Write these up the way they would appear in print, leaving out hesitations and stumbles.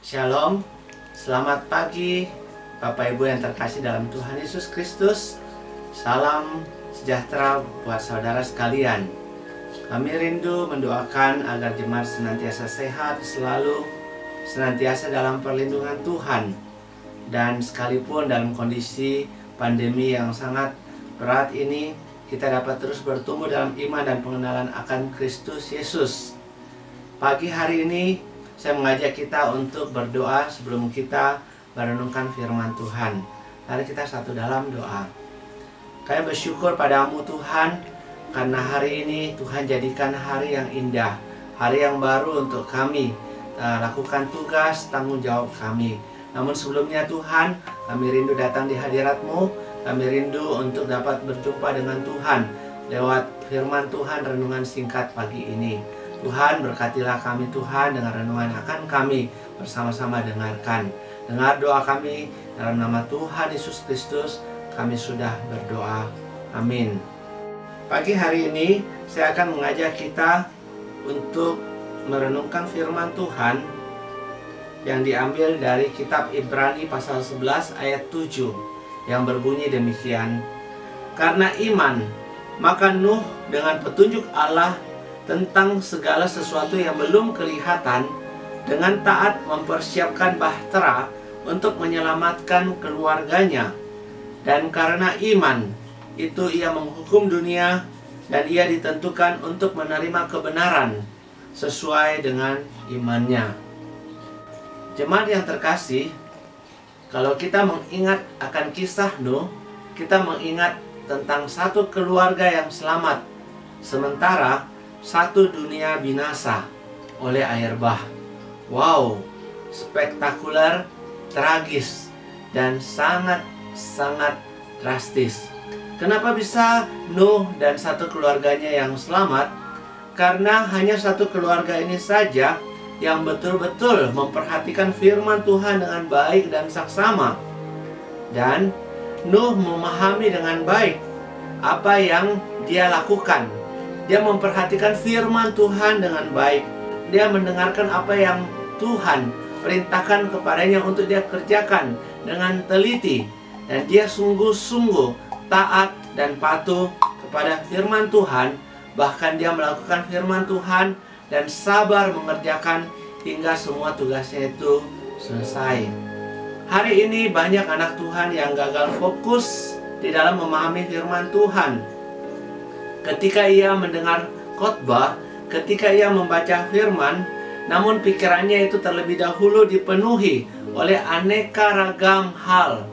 Shalom, selamat pagi Bapak Ibu yang terkasih dalam Tuhan Yesus Kristus. Salam sejahtera buat saudara sekalian. Kami rindu mendoakan agar jemaat senantiasa sehat selalu, senantiasa dalam perlindungan Tuhan. Dan sekalipun dalam kondisi pandemi yang sangat berat ini, kita dapat terus bertumbuh dalam iman dan pengenalan akan Kristus Yesus. Pagi hari ini saya mengajak kita untuk berdoa sebelum kita merenungkan firman Tuhan. Mari kita satu dalam doa. Kami bersyukur padamu Tuhan, karena hari ini Tuhan jadikan hari yang indah, hari yang baru untuk kami lakukan tugas tanggung jawab kami. Namun sebelumnya Tuhan, kami rindu datang di hadirat-Mu. Kami rindu untuk dapat berjumpa dengan Tuhan lewat firman Tuhan renungan singkat pagi ini. Tuhan, berkatilah kami Tuhan dengan renungan akan kami bersama-sama dengarkan. Dengar doa kami dalam nama Tuhan Yesus Kristus, kami sudah berdoa. Amin. Pagi hari ini saya akan mengajak kita untuk merenungkan firman Tuhan yang diambil dari kitab Ibrani pasal 11 ayat 7 yang berbunyi demikian. Karena iman, maka Nuh dengan petunjuk Allah tentang segala sesuatu yang belum kelihatan, dengan taat mempersiapkan bahtera untuk menyelamatkan keluarganya. Dan karena iman itu ia menghukum dunia, dan ia ditentukan untuk menerima kebenaran sesuai dengan imannya. Jemaat yang terkasih, kalau kita mengingat akan kisah Nuh, kita mengingat tentang satu keluarga yang selamat, sementara satu dunia binasa oleh air bah. Wow, spektakuler, tragis, dan sangat-sangat drastis. Kenapa bisa Nuh dan satu keluarganya yang selamat? Karena hanya satu keluarga ini saja yang betul-betul memperhatikan firman Tuhan dengan baik dan saksama. Dan Nuh memahami dengan baik apa yang dia lakukan. Dia memperhatikan firman Tuhan dengan baik. Dia mendengarkan apa yang Tuhan perintahkan kepadanya untuk dia kerjakan dengan teliti. Dan dia sungguh-sungguh taat dan patuh kepada firman Tuhan. Bahkan dia melakukan firman Tuhan dan sabar mengerjakan hingga semua tugasnya itu selesai. Hari ini banyak anak Tuhan yang gagal fokus di dalam memahami firman Tuhan. Ketika ia mendengar khotbah, ketika ia membaca firman, namun pikirannya itu terlebih dahulu dipenuhi oleh aneka ragam hal,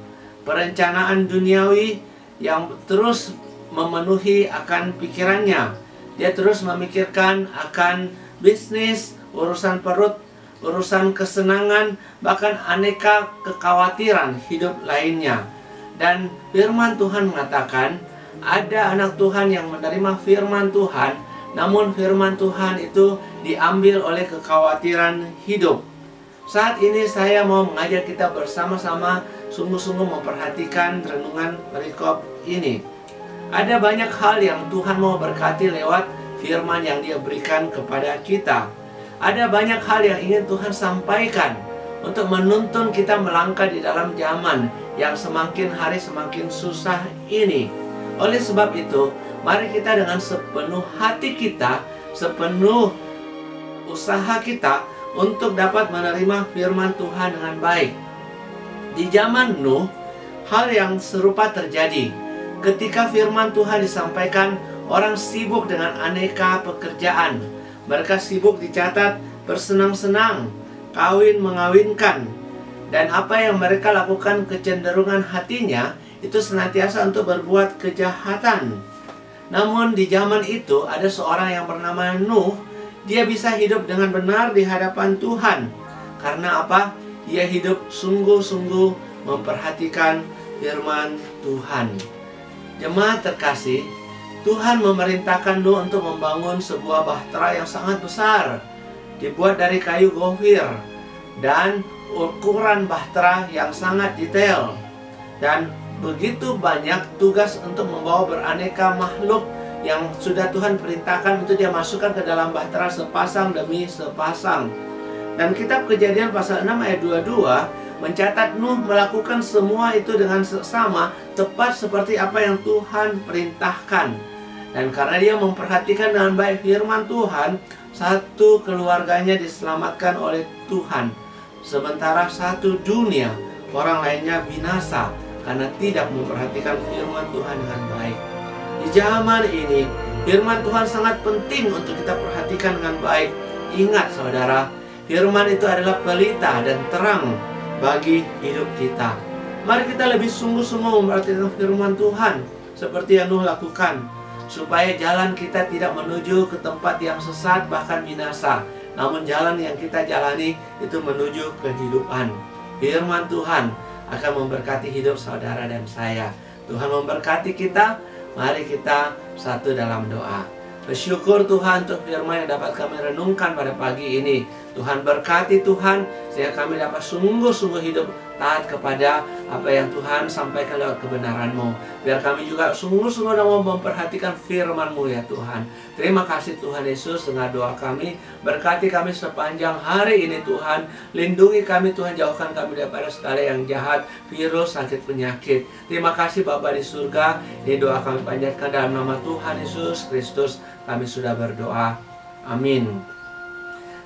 perencanaan duniawi yang terus memenuhi akan pikirannya. Dia terus memikirkan akan bisnis, urusan perut, urusan kesenangan, bahkan aneka kekhawatiran hidup lainnya. Dan firman Tuhan mengatakan, ada anak Tuhan yang menerima firman Tuhan, namun firman Tuhan itu diambil oleh kekhawatiran hidup. Saat ini saya mau mengajak kita bersama-sama sungguh-sungguh memperhatikan renungan perikop ini. Ada banyak hal yang Tuhan mau berkati lewat firman yang Dia berikan kepada kita. Ada banyak hal yang ingin Tuhan sampaikan untuk menuntun kita melangkah di dalam zaman yang semakin hari semakin susah ini. Oleh sebab itu, mari kita dengan sepenuh hati kita, sepenuh usaha kita untuk dapat menerima firman Tuhan dengan baik. Di zaman Nuh, hal yang serupa terjadi. Ketika firman Tuhan disampaikan, orang sibuk dengan aneka pekerjaan. Mereka sibuk dicatat bersenang-senang, kawin mengawinkan. Dan apa yang mereka lakukan, kecenderungan hatinya itu senantiasa untuk berbuat kejahatan. Namun di zaman itu ada seorang yang bernama Nuh. Dia bisa hidup dengan benar di hadapan Tuhan. Karena apa? Dia hidup sungguh-sungguh memperhatikan firman Tuhan. Jemaat terkasih, Tuhan memerintahkan Nuh untuk membangun sebuah bahtera yang sangat besar, dibuat dari kayu gofir, dan ukuran bahtera yang sangat detail. Dan begitu banyak tugas untuk membawa beraneka makhluk yang sudah Tuhan perintahkan untuk dia masukkan ke dalam bahtera sepasang demi sepasang. Dan kitab Kejadian pasal 6 ayat 22 mencatat Nuh melakukan semua itu dengan seksama, tepat seperti apa yang Tuhan perintahkan. Dan karena dia memperhatikan dengan baik firman Tuhan, satu keluarganya diselamatkan oleh Tuhan. Sementara satu dunia, orang lainnya binasa karena tidak memperhatikan firman Tuhan dengan baik. Di zaman ini, firman Tuhan sangat penting untuk kita perhatikan dengan baik. Ingat saudara, firman itu adalah pelita dan terang bagi hidup kita. Mari kita lebih sungguh-sungguh memperhatikan firman Tuhan seperti yang Nuh lakukan, supaya jalan kita tidak menuju ke tempat yang sesat bahkan binasa, namun jalan yang kita jalani itu menuju kehidupan. Firman Tuhan akan memberkati hidup saudara dan saya. Tuhan memberkati kita. Mari kita satu dalam doa. Bersyukur Tuhan untuk firman yang dapat kami renungkan pada pagi ini. Tuhan berkati Tuhan, sehingga kami dapat sungguh-sungguh hidup taat kepada apa yang Tuhan sampaikan lewat kebenaran-Mu. Biar kami juga sungguh-sungguh dalam memperhatikan firman-Mu ya Tuhan. Terima kasih Tuhan Yesus, dengar doa kami. Berkati kami sepanjang hari ini Tuhan. Lindungi kami Tuhan, jauhkan kami daripada segala yang jahat, virus, sakit, penyakit. Terima kasih Bapa di surga. Ini doa kami panjatkan dalam nama Tuhan Yesus Kristus. Kami sudah berdoa. Amin.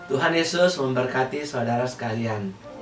Tuhan Yesus memberkati saudara sekalian.